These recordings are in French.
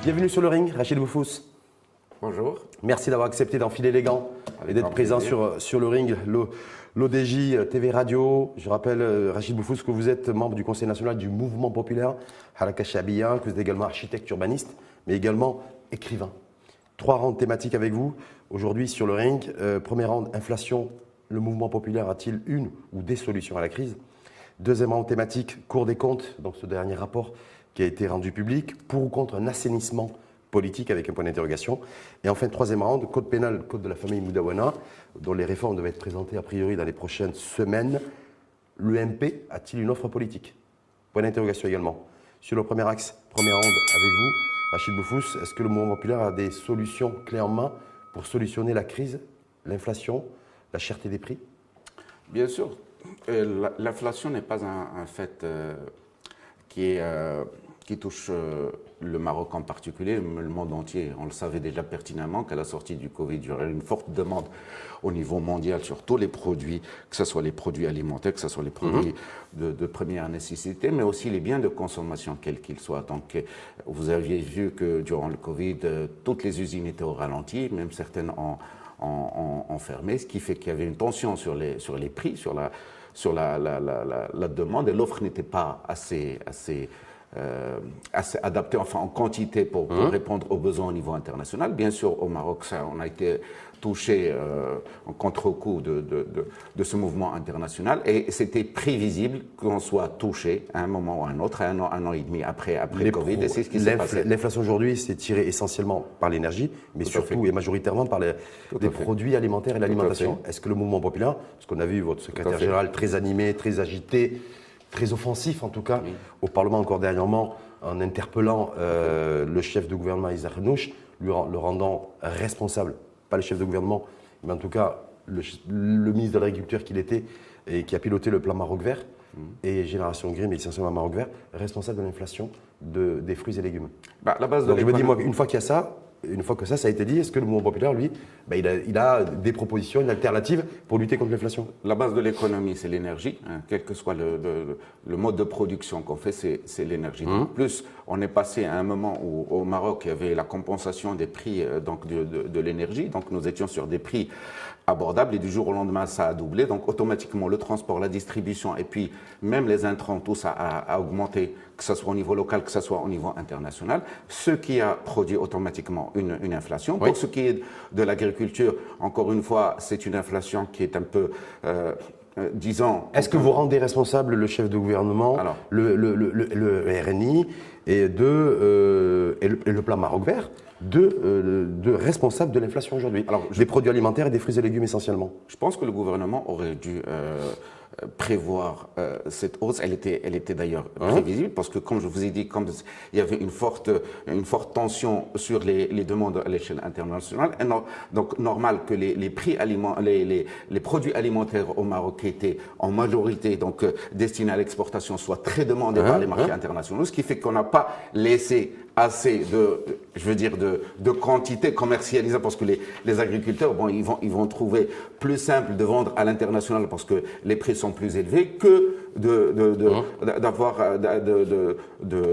Bienvenue sur le ring, Rachid Boufous. Bonjour. Merci d'avoir accepté d'enfiler les gants et d'être présent sur le ring, l'ODJ TV Radio. Je rappelle, Rachid Boufous, que vous êtes membre du Conseil national du mouvement populaire Haraka Chabiya, que vous êtes également architecte urbaniste, mais également écrivain. 3 rounds thématiques avec vous aujourd'hui sur le ring. Premier round, inflation. Le mouvement populaire a-t-il une ou des solutions à la crise? Deuxième round thématique, Cour des comptes, donc ce dernier rapport qui a été rendu public, pour ou contre un assainissement politique avec un point d'interrogation. Et enfin, troisième round, code pénal, code de la famille Moudawana, dont les réformes devaient être présentées a priori dans les prochaines semaines. L'UMP a-t-il une offre politique? Point d'interrogation également. Sur le premier axe, premier round avec vous, Rachid Boufous, est-ce que le mouvement populaire a des solutions clés en main pour solutionner la crise, l'inflation, la cherté des prix? Bien sûr. L'inflation n'est pas un fait qui touche le Maroc en particulier, mais le monde entier. On le savait déjà pertinemment qu'à la sortie du Covid, il y aurait une forte demande au niveau mondial sur tous les produits, que ce soit les produits alimentaires, que ce soit les produits de première nécessité, mais aussi les biens de consommation, quels qu'ils soient. Donc, vous aviez vu que durant le Covid, toutes les usines étaient au ralenti, même certaines ont fermé, ce qui fait qu'il y avait une tension sur les prix, sur la demande, et l'offre n'était pas assez adapté, enfin en quantité pour répondre aux besoins au niveau international. Bien sûr, au Maroc, on a été touché en contre-coup de ce mouvement international, et c'était prévisible qu'on soit touché à un moment ou à un autre, un an et demi après le Covid, et c'est ce qui s'est passé. L'inflation aujourd'hui, c'est tiré essentiellement par l'énergie, mais surtout et majoritairement par les produits alimentaires et l'alimentation. Est-ce que le mouvement populaire, parce qu'on a vu votre secrétaire général très animé, très agité, très offensif en tout cas, au Parlement encore dernièrement, en interpellant le chef de gouvernement Isaac Renouch, le rendant responsable, pas le chef de gouvernement, mais en tout cas le ministre de l'Agriculture qu'il était et qui a piloté le plan Maroc Vert et Génération Green, mais essentiellement Maroc Vert, responsable de l'inflation des fruits et légumes. Donc je me dis, moi, une fois qu'il y a ça, une fois que ça a été dit, est-ce que le mouvement populaire, lui, il a des propositions, une alternative pour lutter contre l'inflation? La base de l'économie, c'est l'énergie. Quel que soit le mode de production qu'on fait, c'est l'énergie. Plus, on est passé à un moment où au Maroc, il y avait la compensation des prix de l'énergie. Donc nous étions sur des prix abordables, et du jour au lendemain, ça a doublé. Donc automatiquement, le transport, la distribution et puis même les intrants, tout ça a augmenté, que ce soit au niveau local, que ce soit au niveau international, ce qui a produit automatiquement une inflation. Pour ce qui est de l'agriculture, encore une fois, c'est une inflation qui est un peu, disons... Est-ce que vous rendez responsable le chef de gouvernement, le RNI et le plan Maroc Vert de responsables de l'inflation aujourd'hui, des produits alimentaires et des fruits et légumes essentiellement? Je pense que le gouvernement aurait dû prévoir cette hausse. Elle était d'ailleurs prévisible, parce que, comme je vous ai dit, comme il y avait une forte tension sur les demandes à l'échelle internationale, donc normal que les produits alimentaires au Maroc qui étaient en majorité destinés à l'exportation soient très demandés par les marchés internationaux, ce qui fait qu'on n'a pas laissé assez de quantité commercialisée, parce que les agriculteurs, ils vont trouver plus simple de vendre à l'international parce que les prix sont plus élevés que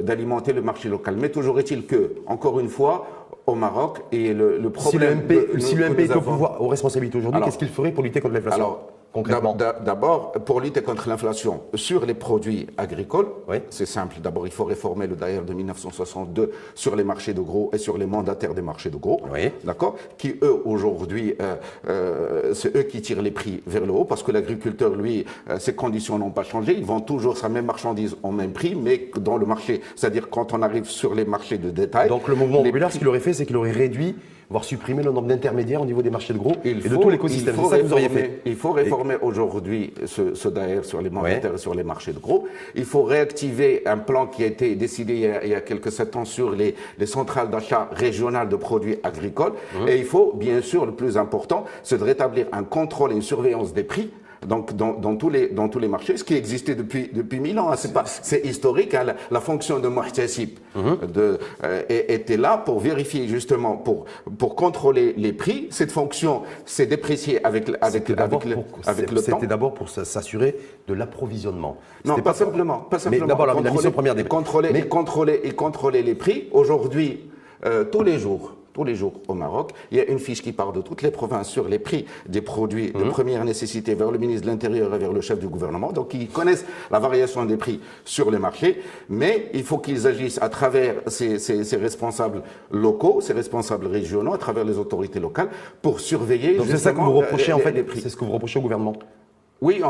d'alimenter le marché local. Mais toujours est-il que, encore une fois, au Maroc, et le problème... Si l'UMP est aux responsabilités aujourd'hui, qu'est-ce qu'il ferait pour lutter contre l'inflation? Concrètement. D'abord, pour lutter contre l'inflation sur les produits agricoles, c'est simple. D'abord, il faut réformer le DAER de 1962 sur les marchés de gros et sur les mandataires des marchés de gros, d'accord, qui eux, aujourd'hui, c'est eux qui tirent les prix vers le haut, parce que l'agriculteur, lui, ses conditions n'ont pas changé. Ils vendent toujours sa même marchandise au même prix, mais dans le marché, c'est-à-dire quand on arrive sur les marchés de détail... Donc le mouvement populaire, ce qu'il aurait fait, c'est qu'il aurait réduit, voire supprimé le nombre d'intermédiaires au niveau des marchés de gros et de tout l'écosystème. C'est ça que vous auriez fait. Il faut réformer aujourd'hui ce DAER sur les mandataires et sur les marchés de gros. Il faut réactiver un plan qui a été décidé il y a quelques 7 ans sur les centrales d'achat régionales de produits agricoles. Et il faut, bien sûr, le plus important, c'est de rétablir un contrôle et une surveillance des prix donc dans tous les marchés, ce qui existait depuis 1000 ans. C'est historique. Hein, la fonction de Muhtasib était là pour vérifier justement, pour contrôler les prix. Cette fonction s'est dépréciée avec le temps. C'était d'abord pour s'assurer de l'approvisionnement. Non, pas simplement. Mais d'abord, la mission première des contrôler les prix. Aujourd'hui, tous les jours au Maroc. Il y a une fiche qui part de toutes les provinces sur les prix des produits de première nécessité vers le ministre de l'Intérieur et vers le chef du gouvernement. Donc, ils connaissent la variation des prix sur les marchés, mais il faut qu'ils agissent à travers ces responsables locaux, ces responsables régionaux, à travers les autorités locales, pour surveiller. Donc, c'est ça que vous reprochez, en fait, les prix. c'est ce que vous reprochez au gouvernement? Oui,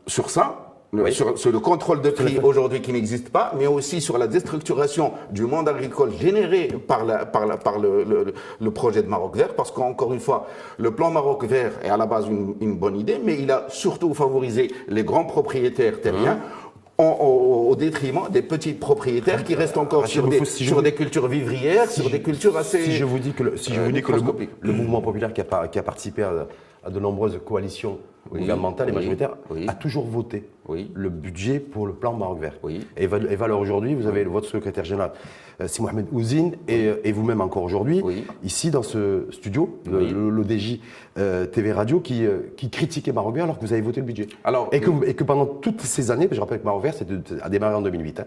sur ça. Oui. Sur le contrôle de prix aujourd'hui qui n'existe pas, mais aussi sur la déstructuration du monde agricole généré par le projet de Maroc Vert, parce qu'encore une fois, le plan Maroc Vert est à la base une bonne idée, mais il a surtout favorisé les grands propriétaires terriens. Au détriment des petits propriétaires qui restent encore sur des cultures vivrières, sur des cultures assez... Si je vous dis que le mouvement populaire qui a participé à de nombreuses coalitions gouvernementales et majoritaires a toujours voté le budget pour le plan Maroc Vert. Et valeur aujourd'hui, vous avez votre secrétaire général, c'est Mohamed Ouzine, et vous-même encore aujourd'hui, ici dans ce studio, l'ODJ TV Radio, qui critiquait Maroc Vert alors que vous avez voté le budget. Et que pendant toutes ces années, je rappelle que Maroc Vert a démarré en 2008,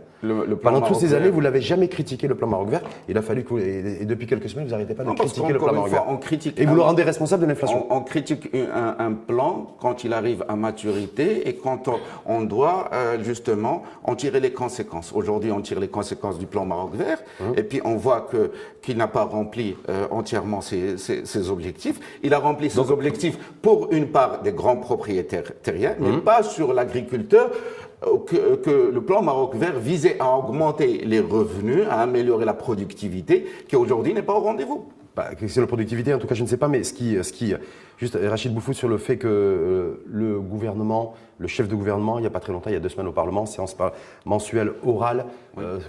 pendant toutes ces années, vous n'avez jamais critiqué le plan Maroc Vert. Il a fallu que et depuis quelques semaines, vous n'arrêtez pas de critiquer le plan Maroc Vert. Et vous le rendez responsable de l'inflation. On critique un plan quand il arrive à maturité et quand on doit justement en tirer les conséquences. Aujourd'hui, on tire les conséquences du plan Maroc Vert et puis on voit qu'il n'a pas rempli entièrement ses objectifs. Il a rempli ses objectifs pour une part des grands propriétaires terriens, mais pas sur l'agriculteur. Que le plan Maroc Vert visait à augmenter les revenus, à améliorer la productivité, qui aujourd'hui n'est pas au rendez-vous. C'est la productivité, en tout cas, je ne sais pas, mais juste Rachid Boufouz sur le fait que le gouvernement, le chef de gouvernement, il n'y a pas très longtemps, il y a 2 semaines au Parlement, séance mensuelle orale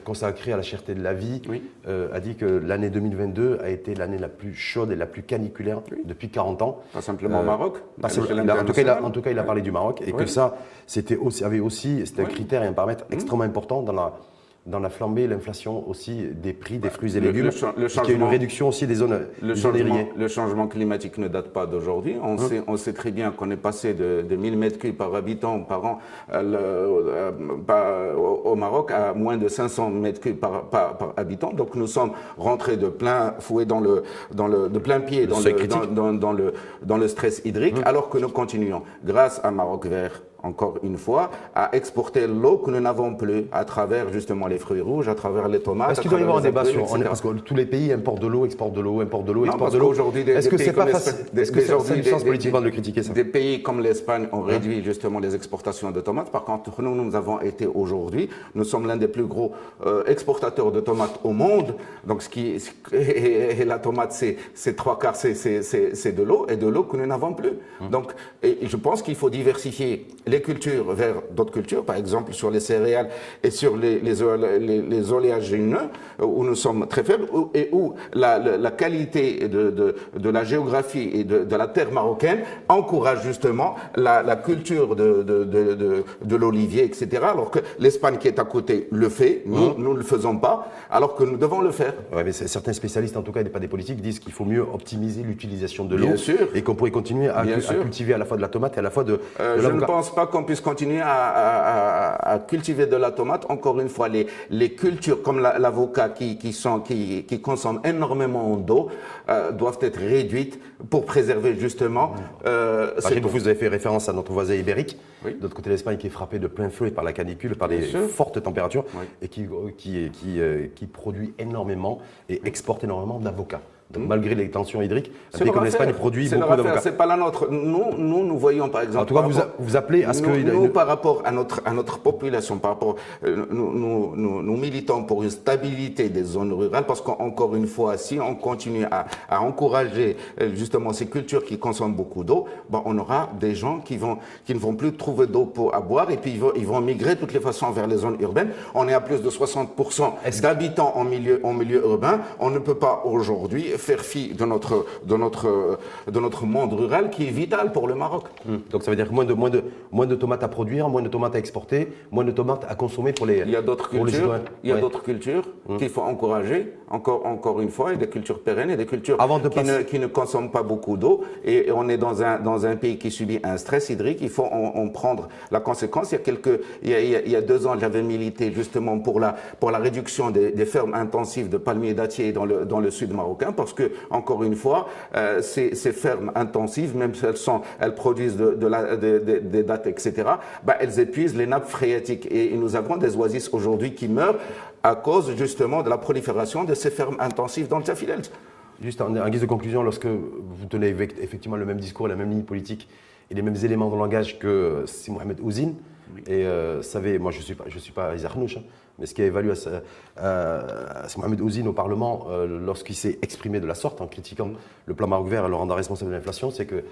consacrée à la cherté de la vie, a dit que l'année 2022 a été l'année la plus chaude et la plus caniculaire depuis 40 ans. Pas simplement au Maroc. En tout cas, il a parlé du Maroc et que ça, c'était un critère et un paramètre extrêmement important dans la flambée, l'inflation aussi des prix des fruits et légumes, il y a une réduction aussi des zones irriguées. Le changement climatique ne date pas d'aujourd'hui. On sait très bien qu'on est passé de 1000 mètres cubes par habitant par an au Maroc à moins de 500 mètres cubes par habitant. Donc nous sommes rentrés de plein fouet de plein pied dans le stress hydrique, alors que nous continuons, grâce à Maroc Vert, encore une fois, à exporter l'eau que nous n'avons plus à travers justement les fruits rouges, à travers les tomates. Est-ce qu'il doit y avoir un débat parce que tous les pays importent de l'eau, exportent de l'eau, exportent de l'eau, exportent de l'eau. Est-ce que c'est pas facile? Est-ce que ça a du sens politiquement de le critiquer ça? Des pays comme l'Espagne ont réduit justement les exportations de tomates. Par contre, nous avons été aujourd'hui, nous sommes l'un des plus gros exportateurs de tomates au monde. Donc et la tomate, c'est 3/4, c'est de l'eau, et de l'eau que nous n'avons plus. Donc, et je pense qu'il faut diversifier les cultures vers d'autres cultures, par exemple sur les céréales et sur les oléagineux, où nous sommes très faibles, et où la qualité de la géographie et de la terre marocaine encourage justement la culture de l'olivier, etc. Alors que l'Espagne qui est à côté le fait, nous ne le faisons pas, alors que nous devons le faire. Ouais, mais certains spécialistes, en tout cas, et pas des politiques, disent qu'il faut mieux optimiser l'utilisation de l'eau et qu'on pourrait continuer à cultiver à la fois de la tomate et à la fois de je ne pense pas qu'on puisse continuer à cultiver de la tomate. Encore une fois, les cultures comme l'avocat qui consomment énormément d'eau doivent être réduites pour préserver justement Vous avez fait référence à notre voisin ibérique, de l'autre côté de l'Espagne, qui est frappé de plein fouet par la canicule, par des fortes températures, et qui produit énormément et exporte énormément d'avocats. Donc, malgré les tensions hydriques, un pays comme l'Espagne produit beaucoup d'avocats. C'est pas la nôtre. Nous voyons par exemple. En tout cas, vous appelez à ce que. Nous, par rapport à notre population, nous militons pour une stabilité des zones rurales, parce qu'encore une fois, si on continue à encourager justement ces cultures qui consomment beaucoup d'eau, on aura des gens qui ne vont plus trouver d'eau à boire, et puis ils vont migrer de toutes les façons vers les zones urbaines. On est à plus de 60% d'habitants en milieu urbain. On ne peut pas aujourd'hui faire fi de notre monde rural qui est vital pour le Maroc. Donc ça veut dire moins de tomates à produire, moins de tomates à exporter, moins de tomates à consommer pour les. Il y a d'autres cultures qu'il faut encourager, encore une fois, et des cultures pérennes et des cultures qui ne consomment pas beaucoup d'eau. Et on est dans un pays qui subit un stress hydrique. Il faut en prendre la conséquence. Il y a 2 ans, j'avais milité justement pour la réduction des fermes intensives de palmiers dattiers dans le sud marocain, parce que, encore une fois, ces fermes intensives, même si elles produisent des dattes, etc., elles épuisent les nappes phréatiques. Et nous avons des oasis aujourd'hui qui meurent à cause justement de la prolifération de ces fermes intensives dans le Tafilel. Juste en guise de conclusion, lorsque vous tenez effectivement le même discours, la même ligne politique et les mêmes éléments de langage que Si Mohamed Ouzine, et savez, moi je suis pas Isaac Nouch, mais ce qui a évalué Si Mohamed Ouzine au Parlement lorsqu'il s'est exprimé de la sorte en critiquant le plan Maroc Vert et le rendant responsable de l'inflation, c'est que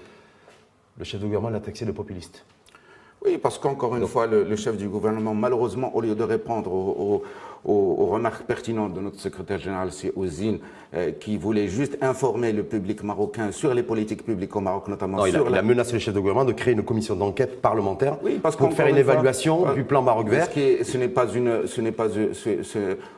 le chef de gouvernement l'a taxé de populiste. Oui, parce qu'encore une fois, le chef du gouvernement, malheureusement, au lieu de répondre aux remarques pertinentes de notre secrétaire général, c'est Ouzine, qui voulait juste informer le public marocain sur les politiques publiques au Maroc, notamment il a menacé le chef de gouvernement de créer une commission d'enquête parlementaire pour faire une évaluation du plan Maroc Vert.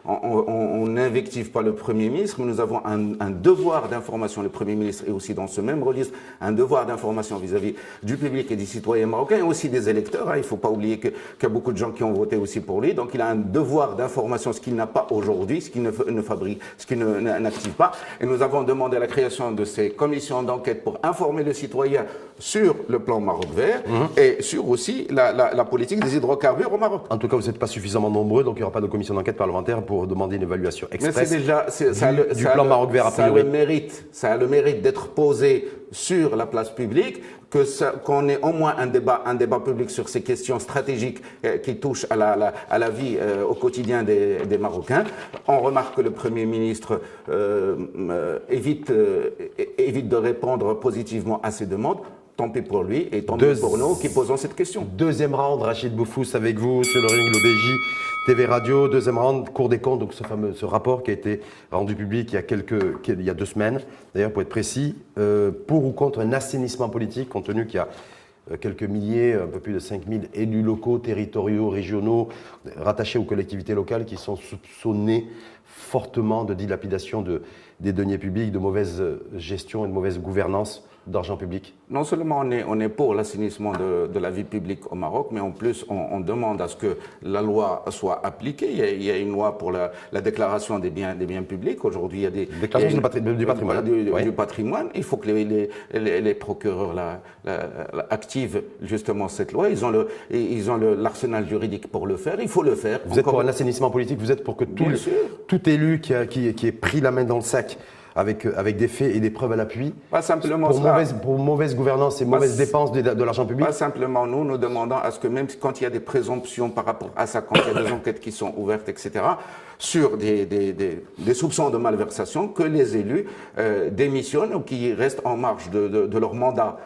On n'invective pas le Premier ministre, mais nous avons un devoir d'information, le Premier ministre est aussi dans ce même registre, un devoir d'information vis-à-vis du public et des citoyens marocains, et aussi des électeurs. Il ne faut pas oublier qu'il y a beaucoup de gens qui ont voté aussi pour lui, donc il a un devoir d'information, ce qu'il n'a pas aujourd'hui, ce qu'il ne fabrique, ce qu'il n'active pas. Et nous avons demandé la création de ces commissions d'enquête pour informer le citoyen sur le plan Maroc Vert et sur aussi la politique des hydrocarbures au Maroc. En tout cas, vous n'êtes pas suffisamment nombreux, donc il n'y aura pas de commission d'enquête parlementaire pour demander une évaluation express. Mais c'est déjà du plan Maroc Vert a priori. Ça a le mérite d'être posé sur la place publique, qu'on ait au moins un débat public sur ces questions stratégiques qui touchent à la vie au quotidien des Marocains. On remarque que le Premier ministre évite de répondre positivement à ces demandes. Tant pis pour lui et tant pis pour nous qui posons cette question. Deuxième round, Rachid Boufous avec vous sur le ring, l'ODJ, TV Radio. Deuxième round, Cour des comptes, donc ce rapport qui a été rendu public il y a 2 semaines, d'ailleurs pour être précis, pour ou contre un assainissement politique, compte tenu qu'il y a quelques milliers, un peu plus de 5000 élus locaux, territoriaux, régionaux, rattachés aux collectivités locales qui sont soupçonnés fortement de dilapidation des deniers publics, de mauvaise gestion et de mauvaise gouvernance d'argent public. Non seulement on est pour l'assainissement de la vie publique au Maroc, mais en plus on demande à ce que la loi soit appliquée. Il y a une loi pour la déclaration des biens publics. Aujourd'hui, il y a des déclarations du patrimoine. Du patrimoine. Il faut que les procureurs activent justement cette loi. Ils ont l'arsenal juridique pour le faire. Il faut le faire. Vous êtes pour un assainissement politique. Vous êtes pour que tout élu qui ait pris la main dans le sac avec des faits et des preuves à l'appui, pas simplement pour mauvaise gouvernance et mauvaise dépense de l'argent public. Pas simplement nous demandons à ce que même quand il y a des présomptions par rapport à ça, quand il y a des enquêtes qui sont ouvertes, etc., sur des soupçons de malversation, que les élus démissionnent ou qui restent en marge de leurs mandats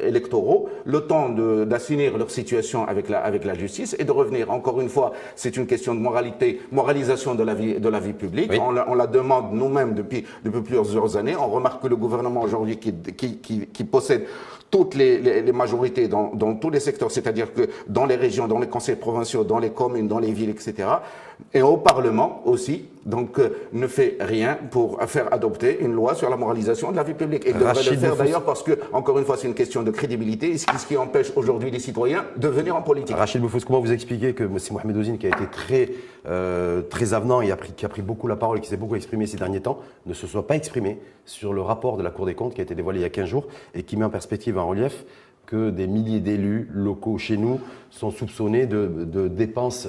électoraux, le temps d'assainir leur situation avec la justice et de revenir. Encore une fois, c'est une question de moralisation de la vie publique. Oui. On la demande nous-mêmes depuis plusieurs années. On remarque que le gouvernement aujourd'hui qui possède toutes les majorités dans tous les secteurs, c'est-à-dire que dans les régions, dans les conseils provinciaux, dans les communes, dans les villes, etc., et au Parlement aussi, donc ne fait rien pour faire adopter une loi sur la moralisation de la vie publique. Et devrait le faire d'ailleurs parce que, encore une fois, c'est une question de crédibilité, et ce qui empêche aujourd'hui les citoyens de venir en politique. Rachid Boufous, comment vous expliquez que M. Mohamed Ouzine, qui a été très avenant et qui a pris beaucoup la parole et qui s'est beaucoup exprimé ces derniers temps, ne se soit pas exprimé sur le rapport de la Cour des comptes qui a été dévoilé il y a 15 jours et qui met en perspective, en relief, que des milliers d'élus locaux chez nous sont soupçonnés de dépenses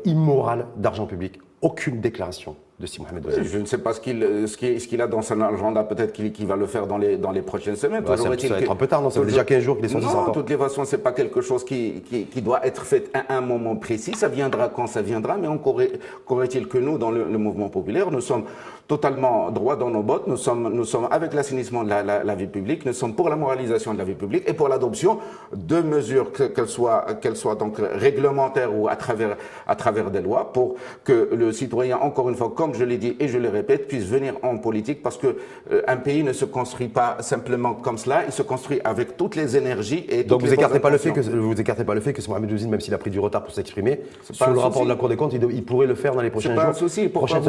immorales d'argent public. Aucune déclaration de Si Mohamed Ouzine. Je ne sais pas ce qu'il a dans son agenda, peut-être qu'il va le faire dans les prochaines semaines. Ça va être un peu tard, non? Ça fait déjà 15 jours qu'il est sorti. Non, de toutes les façons, ce n'est pas quelque chose qui doit être fait à un moment précis. Ça viendra quand ça viendra, mais encore est-il que nous, dans le mouvement populaire, nous sommes totalement droits dans nos bottes. Nous sommes avec l'assainissement de la vie publique, nous sommes pour la moralisation de la vie publique et pour l'adoption de mesures, qu'elles soient donc réglementaires ou à travers des lois, pour que le citoyen, encore une fois, comme je l'ai dit et je le répète, puissent venir en politique parce que un pays ne se construit pas simplement comme cela, il se construit avec toutes les énergies et toutes donc les vous écartez pas le fait intentions. que vous écartez pas le fait que Mohamed Ouzine, même s'il a pris du retard pour s'exprimer sur le rapport de la Cour des comptes, il pourrait le faire dans les prochains jours. C'est pas un souci. Pourquoi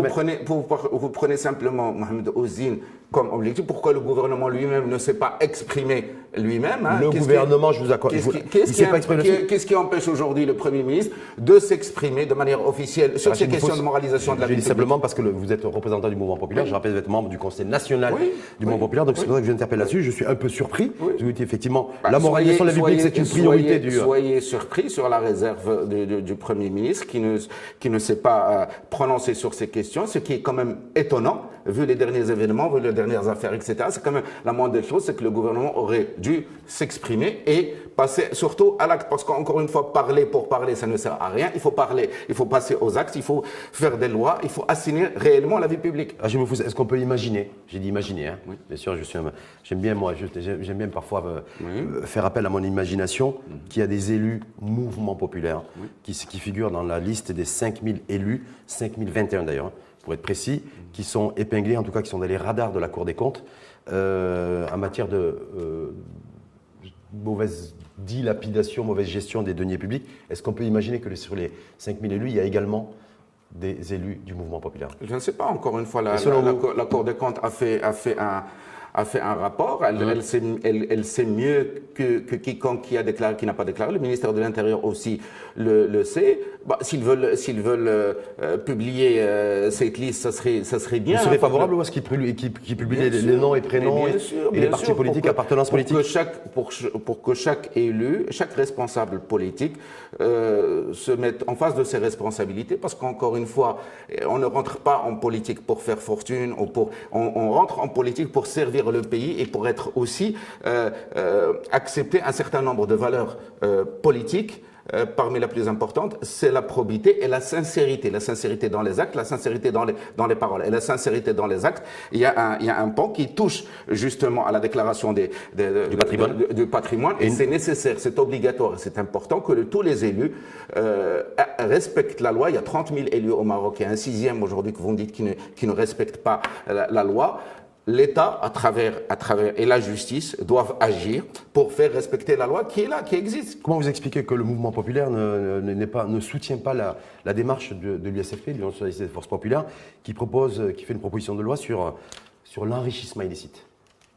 vous prenez simplement Mohamed Ouzine comme objectif? Pourquoi le gouvernement lui-même ne s'est pas exprimé lui-même? Le gouvernement, je vous accorde. Qu'est-ce qui empêche aujourd'hui le Premier ministre de s'exprimer de manière officielle sur ces questions de moralisation de la vie publique? Simplement parce que vous êtes représentant du mouvement populaire, je rappelle, vous êtes membre du Conseil national du mouvement populaire, donc c'est pour ça que je interpelle là-dessus. Je suis un peu surpris. Parce que, effectivement, la moralisation de la vie publique, c'est une priorité du. Soyez surpris sur la réserve du Premier ministre qui ne s'est pas prononcé sur ces questions, ce qui est quand même étonnant, vu les derniers événements, vu les dernières affaires, etc. C'est quand même la moindre des choses, c'est que le gouvernement aurait dû s'exprimer et passer surtout à l'acte. Parce qu'encore une fois, parler pour parler, ça ne sert à rien. Il faut parler, il faut passer aux actes, il faut faire des lois, il faut assainir réellement la vie publique. Est-ce qu'on peut imaginer, j'ai dit imaginer, hein, bien sûr, j'aime bien parfois faire appel à mon imagination, qu'il y a des élus mouvement populaire qui figurent dans la liste des 5000 élus, 5021 d'ailleurs, pour être précis, qui sont épinglés, en tout cas qui sont dans les radars de la Cour des comptes, en matière de mauvaise dilapidation, mauvaise gestion des deniers publics. Est-ce qu'on peut imaginer que sur les 5000 élus, il y a également des élus du mouvement populaire? Je ne sais pas, encore une fois, la Cour des comptes a fait un rapport, elle sait mieux que quiconque qui n'a pas déclaré. Le ministère de l'Intérieur aussi le sait. Bah, s'ils veulent publier cette liste, ça serait bien. Vous serez favorable ou à ce qu'ils publient les noms et prénoms et les partis politiques, appartenance politique? Pour que chaque élu, chaque responsable politique se mette en face de ses responsabilités, parce qu'encore une fois, on ne rentre pas en politique pour faire fortune, on rentre en politique pour servir le pays et pour être aussi accepter un certain nombre de valeurs politiques. Parmi les plus importantes, c'est la probité et la sincérité. La sincérité dans les actes, la sincérité dans les paroles. Et la sincérité dans les actes, il y a un pan qui touche justement à la déclaration du patrimoine. Et c'est nécessaire, c'est obligatoire, c'est important que tous les élus respectent la loi. Il y a 30 000 élus au Maroc et un sixième aujourd'hui que vous me dites qui ne respectent pas la loi. L'État, à travers et la justice doivent agir pour faire respecter la loi qui est là, qui existe. Comment vous expliquez que le mouvement populaire ne soutient pas la démarche de l'USFP, l'Union socialiste des forces populaires, qui fait une proposition de loi sur l'enrichissement illicite?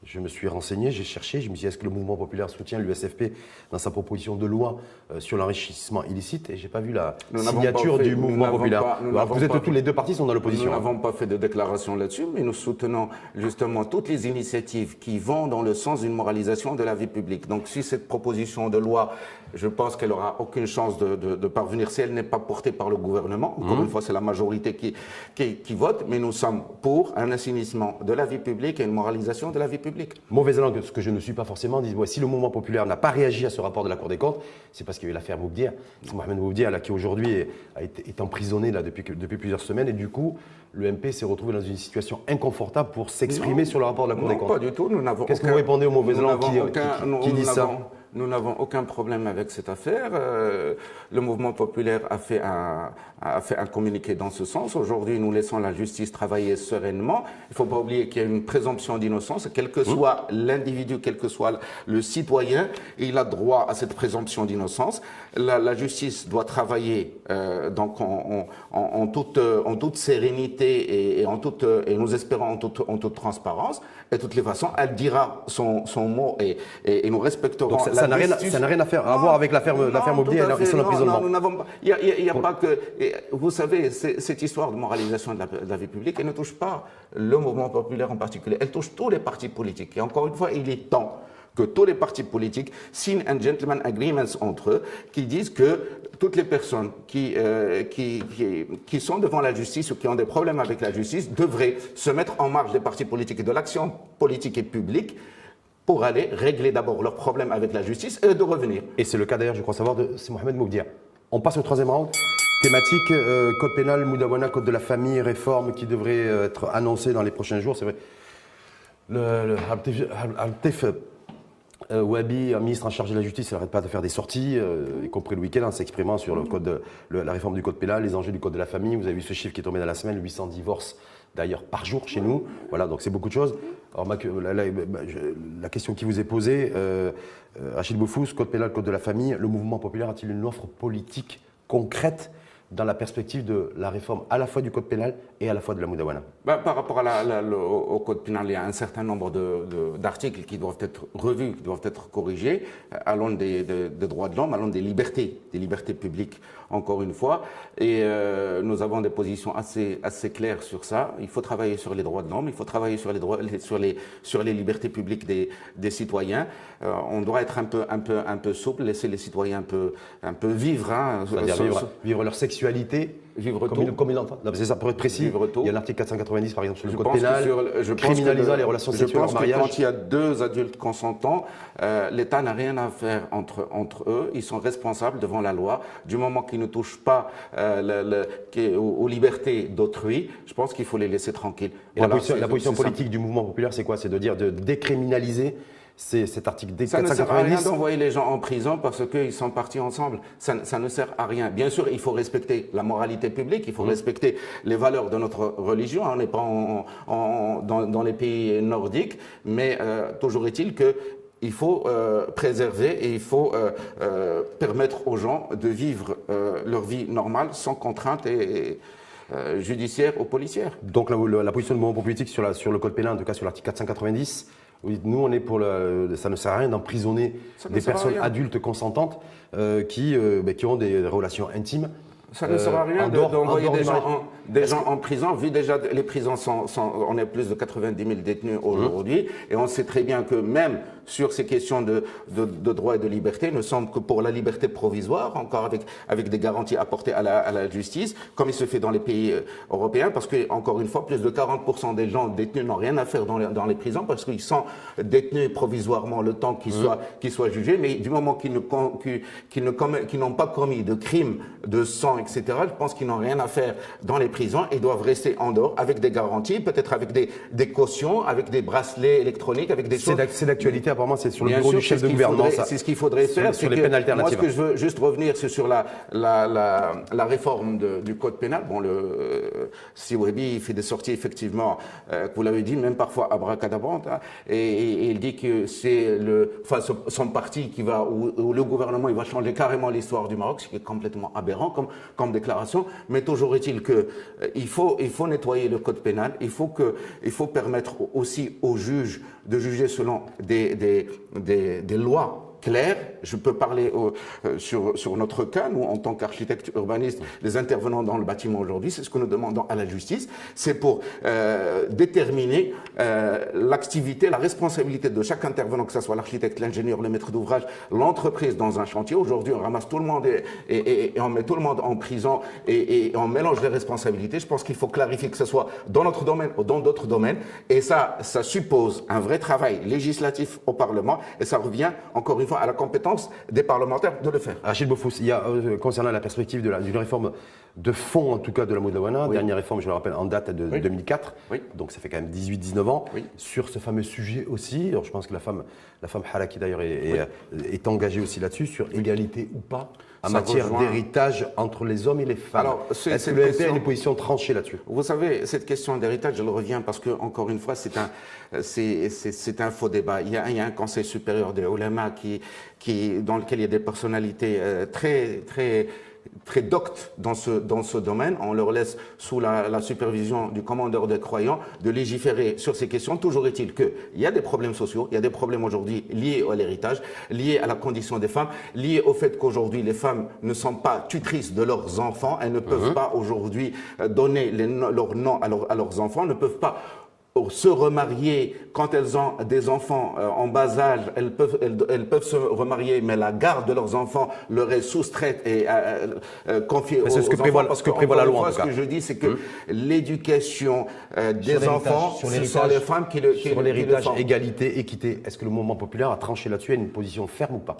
Je me suis renseigné, j'ai cherché, je me suis dit, est-ce que le mouvement populaire soutient l'USFP dans sa proposition de loi sur l'enrichissement illicite? Et je n'ai pas vu la signature du mouvement populaire. Tous les deux partis sont dans l'opposition. Nous n'avons pas fait de déclaration là-dessus, mais nous soutenons justement toutes les initiatives qui vont dans le sens d'une moralisation de la vie publique. Donc si cette proposition de loi, je pense qu'elle n'aura aucune chance de parvenir si elle n'est pas portée par le gouvernement. Encore une fois, c'est la majorité qui vote, mais nous sommes pour un assainissement de la vie publique et une moralisation de la vie publique. Mauvaise langue, ce que je ne suis pas forcément, dit, si le mouvement populaire n'a pas réagi à ce rapport de la Cour des comptes, c'est parce qu'il y a eu l'affaire Moubdir. C'est Mohamed Moubdir là, qui aujourd'hui est emprisonné là, depuis plusieurs semaines, et du coup, le MP s'est retrouvé dans une situation inconfortable pour s'exprimer sur le rapport de la Cour des comptes. Non, pas du tout. Qu'est-ce que vous répondez aux mauvaises langues qui disent ça? Nous n'avons aucun problème avec cette affaire. Le mouvement populaire a fait un communiqué dans ce sens. Aujourd'hui, nous laissons la justice travailler sereinement. Il ne faut pas oublier qu'il y a une présomption d'innocence. Quel que soit l'individu, quel que soit le citoyen, il a droit à cette présomption d'innocence. La justice doit travailler donc en toute sérénité et nous espérons en toute transparence. Et de toutes les façons, elle dira son mot et nous respecterons. Donc ça n'a rien à voir avec l'affaire Moubdir et son emprisonnement. Il n'y a pas que... Vous savez, cette histoire de moralisation de la vie publique, elle ne touche pas le mouvement populaire en particulier. Elle touche tous les partis politiques. Et encore une fois, il est temps que tous les partis politiques signent un gentleman agreement entre eux qui disent que toutes les personnes qui sont devant la justice ou qui ont des problèmes avec la justice devraient se mettre en marge des partis politiques et de l'action politique et publique pour aller régler d'abord leurs problèmes avec la justice et de revenir. Et c'est le cas d'ailleurs, je crois savoir, de Mohamed Moubdir. On passe au troisième round. Thématique, code pénal, Moudawana, code de la famille, réforme qui devrait être annoncée dans les prochains jours. C'est vrai. Wabi, un ministre en charge de la justice, il n'arrête pas de faire des sorties, y compris le week-end, en s'exprimant sur la réforme du code pénal, les enjeux du code de la famille. Vous avez vu ce chiffre qui est tombé dans la semaine, 800 divorces d'ailleurs par jour chez nous. Voilà, donc c'est beaucoup de choses. Alors, la question qui vous est posée, Rachid Boufous, code pénal, code de la famille, le mouvement populaire a-t-il une offre politique concrète dans la perspective de la réforme à la fois du code pénal et à la fois de la Moudawana? Par rapport au code pénal, il y a un certain nombre d'articles qui doivent être revus, qui doivent être corrigés, allant des droits de l'homme, allant des libertés libertés encore une fois. Et nous avons des positions assez claires sur ça. Il faut travailler sur les droits de l'homme, il faut travailler sur les libertés publiques des citoyens. On doit être un peu souple, laisser les citoyens un peu vivre. Hein, c'est-à-dire vivre leur sexualité, vivre comme ils l'entendent. C'est ça, pour être précis. Il y a l'article 490 par exemple sur le code pénal, criminalisant les relations sexuelles hors mariage. Quand il y a deux adultes consentants, l'État n'a rien à faire entre eux. Ils sont responsables devant la loi. Du moment qu'ils ne touchent pas aux libertés d'autrui, je pense qu'il faut les laisser tranquilles. Et voilà, la position politique du mouvement populaire, c'est quoi? C'est de dire de décriminaliser cet article D490. Ça ne sert à rien d'envoyer les gens en prison parce qu'ils sont partis ensemble. Ça ne sert à rien. Bien sûr, il faut respecter la moralité publique, il faut respecter les valeurs de notre religion. On n'est pas dans les pays nordiques, mais toujours est-il que il faut préserver et il faut permettre aux gens de vivre leur vie normale sans contrainte judiciaire ou policière. Donc la position du mouvement politique sur le code pénal, en tout cas sur l'article 490, oui, nous on est pour ça ne sert à rien d'emprisonner des personnes adultes consentantes qui ont des relations intimes. Ça ne sert à rien d'envoyer des gens en prison, vu déjà les prisons on est plus de 90 000 détenus aujourd'hui, et on sait très bien que même sur ces questions de droit et de liberté, ne semble que pour la liberté provisoire, encore avec des garanties apportées à la justice, comme il se fait dans les pays européens, parce que, encore une fois, plus de 40% des gens détenus n'ont rien à faire dans les prisons, parce qu'ils sont détenus provisoirement le temps qu'ils soient jugés, mais du moment qu'ils n'ont pas commis de crimes de sang, etc., je pense qu'ils n'ont rien à faire dans les prisons et doivent rester en dehors avec des garanties, peut-être avec des cautions, avec des bracelets électroniques, avec des choses. C'est d'actualité, apparemment, c'est sur le bureau du chef de gouvernement. C'est ce qu'il faudrait faire. Sur les peines alternatives. Moi, ce que je veux juste revenir, c'est sur la réforme du code pénal. Bon, si Wabi fait des sorties, effectivement, vous l'avez dit, même parfois abracadabrantes, hein, et il dit que c'est son parti qui va, ou le gouvernement, il va changer carrément l'histoire du Maroc, ce qui est complètement aberrant comme déclaration. Mais toujours est-il que il faut nettoyer le code pénal. Il faut permettre aussi aux juges de juger selon des lois claires. Je peux parler sur notre cas, nous, en tant qu'architectes urbanistes, les intervenants dans le bâtiment aujourd'hui, c'est ce que nous demandons à la justice, c'est pour déterminer l'activité, la responsabilité de chaque intervenant, que ce soit l'architecte, l'ingénieur, le maître d'ouvrage, l'entreprise dans un chantier. Aujourd'hui, on ramasse tout le monde et on met tout le monde en prison et on mélange les responsabilités. Je pense qu'il faut clarifier que ce soit dans notre domaine ou dans d'autres domaines. Et ça suppose un vrai travail législatif au Parlement et ça revient, encore une fois, à la compétence des parlementaires de le faire. Rachid Boufous, il y a, concernant la perspective d'une réforme de fond, en tout cas, de la Moudawana, dernière réforme, je le rappelle, en date de 2004, donc ça fait quand même 18-19 ans, sur ce fameux sujet aussi. Alors, je pense que la femme Haraki, d'ailleurs, est engagée aussi là-dessus, sur égalité ou pas en matière d'héritage entre les hommes et les femmes. Est-ce que le MP a une position tranchée là-dessus? Vous savez, cette question d'héritage, je le reviens parce que, encore une fois, c'est un faux débat. Il y a un conseil supérieur des ulama dans lequel il y a des personnalités très doctes dans ce domaine. On leur laisse sous la supervision du commandeur des croyants de légiférer sur ces questions. Toujours est-il qu'il y a des problèmes sociaux, il y a des problèmes aujourd'hui liés à l'héritage, liés à la condition des femmes, liés au fait qu'aujourd'hui les femmes ne sont pas tutrices de leurs enfants, elles ne peuvent pas aujourd'hui donner leur nom à leurs enfants, ne peuvent pas se remarier quand elles ont des enfants en bas âge, elles peuvent se remarier, mais la garde de leurs enfants leur est soustraite et confiée aux enfants. C'est ce que prévoit la loi. Ce que je dis, c'est que l'éducation des enfants, ce sont les femmes qui le font. Sur l'héritage, égalité, équité, est-ce que le mouvement populaire a tranché là-dessus, a une position ferme ou pas?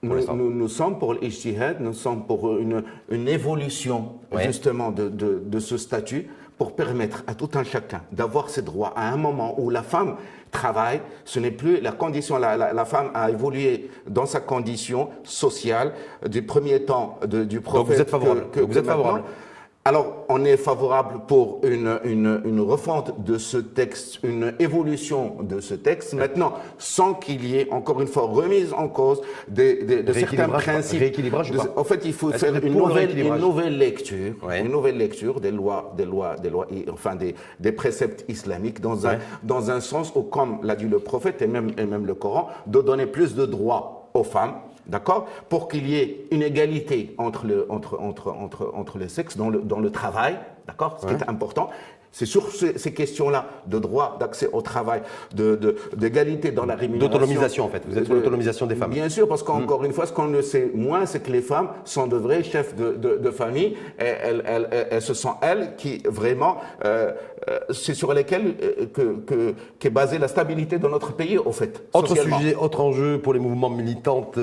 Nous sommes pour l'ijtihad, nous sommes pour une évolution justement de ce statut, pour permettre à tout un chacun d'avoir ses droits à un moment où la femme travaille, ce n'est plus la condition, la femme a évolué dans sa condition sociale du premier temps du prophète. Donc vous êtes favorable. Vous êtes favorable. Alors, on est favorable pour une refonte de ce texte, une évolution de ce texte, maintenant, sans qu'il y ait, encore une fois, remise en cause de certains principes. Rééquilibrage ou pas? En fait, il faut faire une nouvelle lecture des lois, enfin des préceptes islamiques dans un sens où, comme l'a dit le prophète et même le Coran, de donner plus de droits aux femmes. D'accord? Pour qu'il y ait une égalité entre les sexes dans le travail, d'accord? Ce qui est important. C'est sur ces questions-là de droit d'accès au travail, d'égalité dans la rémunération. D'autonomisation, en fait. Vous êtes sur l'autonomisation des femmes. Bien sûr, parce qu'encore une fois, ce qu'on ne sait moins, c'est que les femmes sont de vrais chefs de famille. Et ce sont elles qui, vraiment, c'est sur lesquelles qu'est basée la stabilité de notre pays, au fait. Autre sujet, autre enjeu pour les mouvements militantes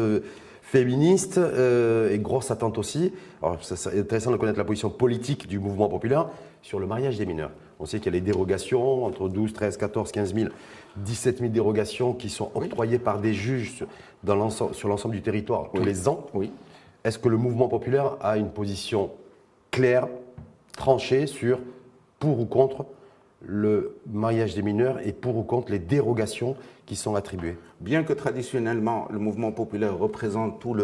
féministes et grosse attente aussi. Alors, c'est intéressant de connaître la position politique du mouvement populaire sur le mariage des mineurs. On sait qu'il y a les dérogations, entre 12, 13, 14, 15 000, 17 000 dérogations qui sont octroyées par des juges sur l'ensemble du territoire tous les ans. Oui. Est-ce que le mouvement populaire a une position claire, tranchée sur pour ou contre le mariage des mineurs et pour ou contre les dérogations qui sont attribuées? Bien que traditionnellement, le mouvement populaire représente tout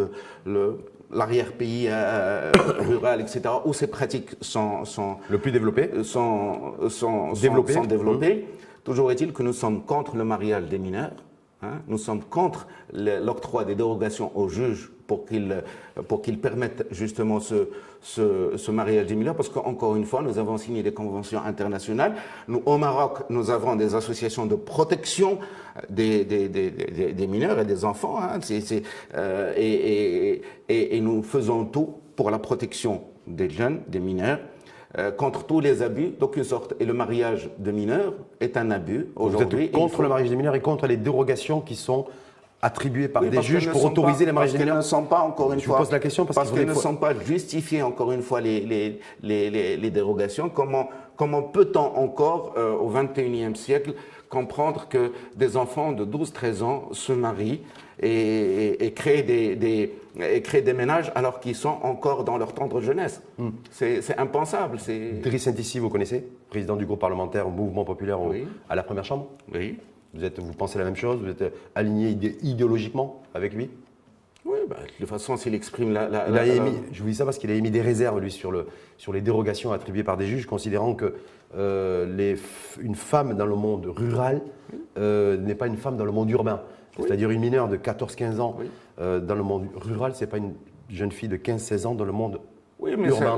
l'arrière-pays rural, etc., où ces pratiques sont le plus développées, sont développées. Toujours est-il que nous sommes contre le mariage des mineurs. Nous sommes contre l'octroi des dérogations aux juges pour qu'ils permettent justement ce mariage des mineurs, parce qu'encore une fois, nous avons signé des conventions internationales. Nous, au Maroc, nous avons des associations de protection des mineurs et des enfants, et nous faisons tout pour la protection des jeunes, des mineurs, contre tous les abus d'aucune sorte. Et le mariage de mineurs est un abus aujourd'hui. Vous êtes contre le mariage des mineurs et contre les dérogations qui sont attribuées par des juges pour autoriser les mariages des mineurs? Parce qu'elles ne sont pas, encore une fois, je vous pose la question parce qu'elles ne sont pas justifiées, encore une fois, les dérogations. Comment peut-on encore, au XXIe siècle, comprendre que des enfants de 12-13 ans se marient et créent des ménages alors qu'ils sont encore dans leur tendre jeunesse? C'est impensable. Driss Intissi, vous connaissez? Président du groupe parlementaire au Mouvement populaire à la Première Chambre? Oui. Vous pensez la même chose? Vous êtes aligné idéologiquement avec lui? Oui, de toute façon, s'il exprime je vous dis ça parce qu'il a émis des réserves, lui, sur les dérogations attribuées par des juges, considérant que une femme dans le monde rural n'est pas une femme dans le monde urbain. C'est-à-dire une mineure de 14-15 ans dans le monde rural, ce n'est pas une jeune fille de 15-16 ans dans le monde urbain.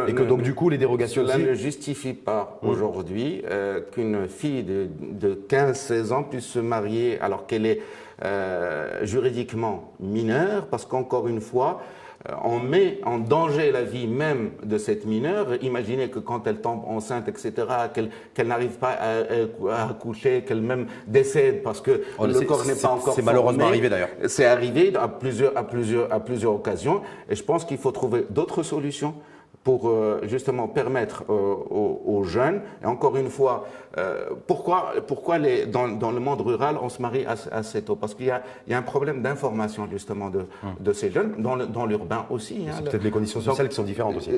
Et que donc du coup les dérogations Cela ne justifie pas aujourd'hui qu'une fille de 15-16 ans puisse se marier alors qu'elle est juridiquement mineure, parce qu'encore une fois, on met en danger la vie même de cette mineure. Imaginez que quand elle tombe enceinte, etc., qu'elle n'arrive pas à accoucher, qu'elle même décède parce que le corps n'est pas encore formé. C'est malheureusement arrivé d'ailleurs. C'est arrivé à plusieurs occasions, et je pense qu'il faut trouver d'autres solutions pour justement permettre aux jeunes, et encore une fois, pourquoi dans le monde rural on se marie assez tôt? Parce qu'il y a un problème d'information justement de ces jeunes, dans l'urbain aussi. C'est peut-être les conditions sociales qui sont différentes aussi.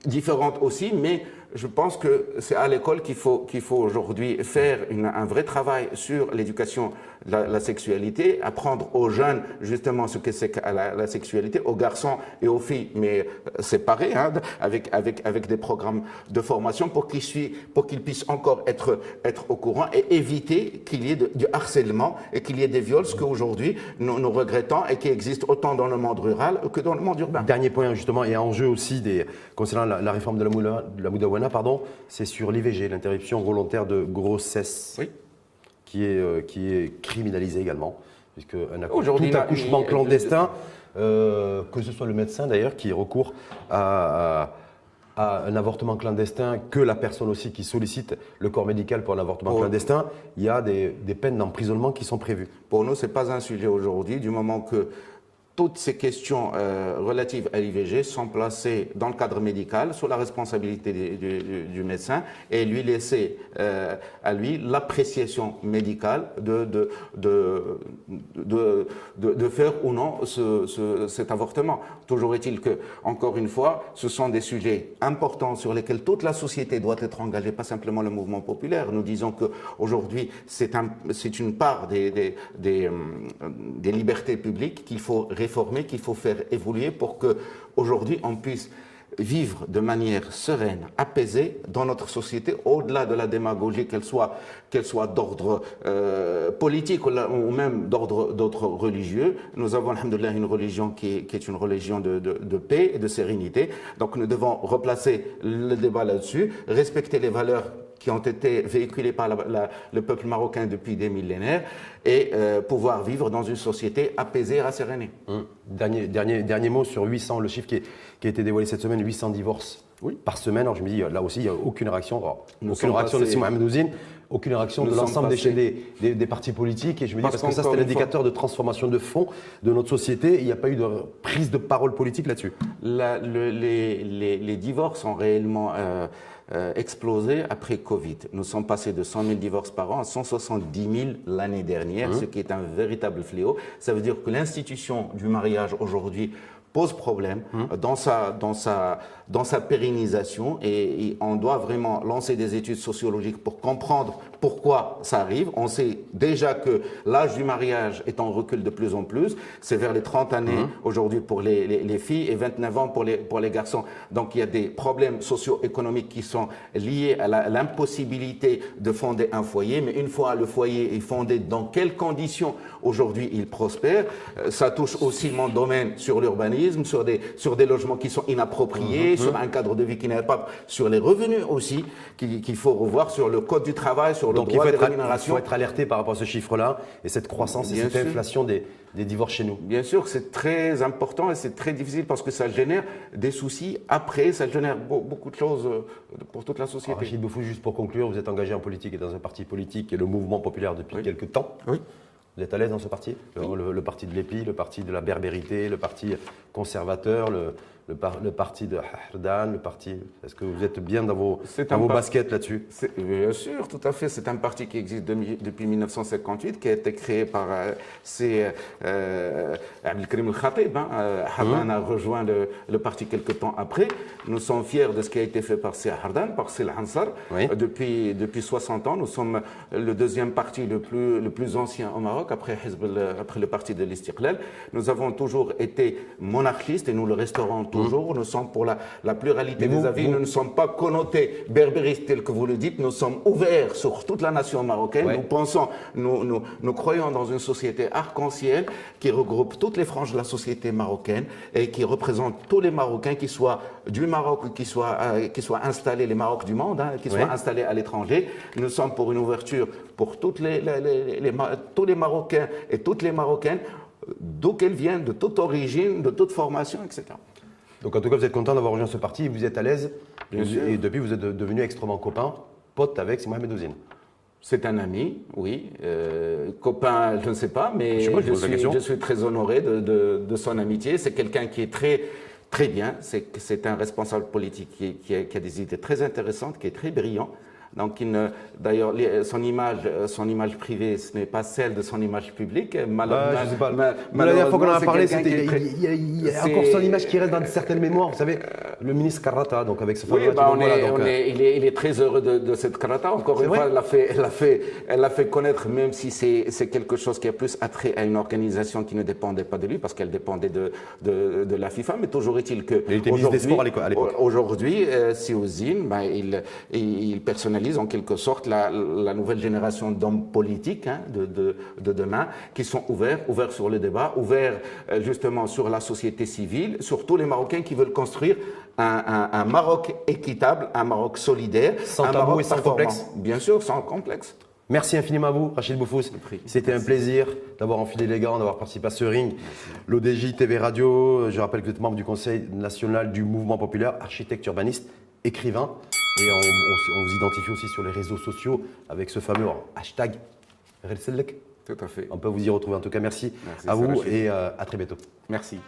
Différentes aussi, mais je pense que c'est à l'école qu'il faut aujourd'hui faire un vrai travail sur l'éducation de la sexualité, apprendre aux jeunes justement ce que c'est que la sexualité, aux garçons et aux filles, mais séparés, avec des programmes de formation pour qu'ils puissent encore être au courant et éviter qu'il y ait du harcèlement et qu'il y ait des viols, ce qu'aujourd'hui nous regrettons et qui existe autant dans le monde rural que dans le monde urbain. Dernier point justement, et en jeu aussi concernant la réforme de la Moudawana, c'est sur l'IVG, l'interruption volontaire de grossesse, qui est criminalisée également, puisque tout accouchement clandestin, que ce soit le médecin d'ailleurs qui recourt à un avortement clandestin, que la personne aussi qui sollicite le corps médical pour un avortement clandestin, il y a des peines d'emprisonnement qui sont prévues. Pour nous, ce n'est pas un sujet aujourd'hui, du moment que toutes ces questions relatives à l'IVG sont placées dans le cadre médical, sous la responsabilité du médecin, et lui laisser à lui l'appréciation médicale de faire ou non cet avortement. Toujours est-il que, encore une fois, ce sont des sujets importants sur lesquels toute la société doit être engagée, pas simplement le mouvement populaire. Nous disons qu'aujourd'hui, c'est une part des libertés publiques qu'il faut réformer, qu'il faut faire évoluer pour qu'aujourd'hui on puisse vivre de manière sereine, apaisée dans notre société, au-delà de la démagogie, qu'elle soit d'ordre politique ou même d'ordre religieux. Nous avons, alhamdoulilah, une religion qui est une religion de paix et de sérénité. Donc nous devons replacer le débat là-dessus, respecter les valeurs qui ont été véhiculées par le peuple marocain depuis des millénaires et pouvoir vivre dans une société apaisée et rassérénée. Dernier mot sur 800, le chiffre qui a été dévoilé cette semaine, 800 divorces par semaine. Alors je me dis, là aussi, il n'y a aucune réaction. Aucune réaction de Si Mohamed Ouzine, aucune réaction de l'ensemble des partis politiques. Et je me dis, parce que ça, c'était l'indicateur de transformation de fond de notre société. Il n'y a pas eu de prise de parole politique là-dessus. Les divorces ont réellement explosé après Covid. Nous sommes passés de 100 000 divorces par an à 170 000 l'année dernière, ce qui est un véritable fléau. Ça veut dire que l'institution du mariage aujourd'hui pose problème dans sa pérennisation et on doit vraiment lancer des études sociologiques pour comprendre pourquoi ça arrive. On sait déjà que l'âge du mariage est en recul de plus en plus. C'est vers les 30 années aujourd'hui pour les filles et 29 ans pour les garçons. Donc il y a des problèmes socio-économiques qui sont liés à l'impossibilité de fonder un foyer. Mais une fois le foyer est fondé, dans quelles conditions aujourd'hui il prospère? Ça touche aussi mon domaine sur l'urbanisme, sur des logements qui sont inappropriés, sur un cadre de vie qui n'est pas, sur les revenus aussi qu'il faut revoir, sur le code du travail, sur le droit de rémunération. Il faut être alerté par rapport à ce chiffre-là et cette croissance et cette inflation des divorces chez nous. Bien sûr, c'est très important et c'est très difficile parce que ça génère des soucis après, ça génère beaucoup de choses pour toute la société. Rachid Boufouz, juste pour conclure, vous êtes engagé en politique et dans un parti politique qui est le mouvement populaire depuis quelques temps. Oui. Vous êtes à l'aise dans ce parti? Le parti de l'EPI, le parti de la berbérité, le parti conservateur, le parti de Hardan, le parti... Est-ce que vous êtes bien dans vos baskets là-dessus? Bien sûr, tout à fait. C'est un parti qui existe depuis 1958, qui a été créé par Abdelkrim El-Khatib. Hardan a rejoint le parti quelque temps après. Nous sommes fiers de ce qui a été fait par Hardan, par Sil Ansar. Depuis 60 ans, nous sommes le deuxième parti le plus ancien au Maroc, après le parti de l'Istiqlal. Nous avons toujours été monarchistes et nous le resterons toujours. Nous sommes pour la pluralité des avis. Nous ne sommes pas connotés berbéristes tel que vous le dites. Nous sommes ouverts sur toute la nation marocaine. Nous pensons, nous croyons dans une société arc-en-ciel qui regroupe toutes les franges de la société marocaine et qui représente tous les Marocains, qui soient du Maroc, qui soient installés, les Marocs du monde, qui soient installés à l'étranger. Nous sommes pour une ouverture pour tous les Marocains et toutes les Marocaines, d'où qu'elles viennent, de toute origine, de toute formation, etc. Donc en tout cas, vous êtes content d'avoir rejoint ce parti, vous êtes à l'aise, et depuis vous êtes devenu extrêmement pote avec Mohamed Ouzine. C'est un ami, oui. Copain, je ne sais pas, mais je suis très honoré de son amitié. C'est quelqu'un qui est très bien. C'est un responsable politique qui a des idées très intéressantes, qui est très brillant. Donc, d'ailleurs, son image privée, ce n'est pas celle de son image publique. La dernière fois qu'on en a parlé, il y a encore son image qui reste dans certaines mémoires. Vous savez, le ministre Karata, donc avec ce fameux... il est très heureux de cette Karata. Encore une fois, elle l'a fait connaître, même si c'est quelque chose qui a plus attrait à une organisation qui ne dépendait pas de lui, parce qu'elle dépendait de la FIFA. Mais toujours est-il que... Il était ministre des Sports à l'époque. Aujourd'hui, Si Ouzine, il personnalise en quelque sorte la nouvelle génération d'hommes politiques de demain, qui sont ouverts sur le débat, ouverts justement sur la société civile, sur tous les Marocains qui veulent construire un Maroc équitable, un Maroc solidaire, sans tabou et sans complexe. Bien sûr, sans complexe. Merci infiniment à vous, Rachid Boufouz. C'était un plaisir d'avoir enfilé les gants, d'avoir participé à ce ring. L'ODJ TV Radio, je rappelle que vous êtes membre du Conseil national du mouvement populaire, architecte urbaniste, écrivain. Et on vous identifie aussi sur les réseaux sociaux avec ce fameux hashtag Relselek. Tout à fait. On peut vous y retrouver. En tout cas, merci Merci, à vous Rachid. et à très bientôt. Merci.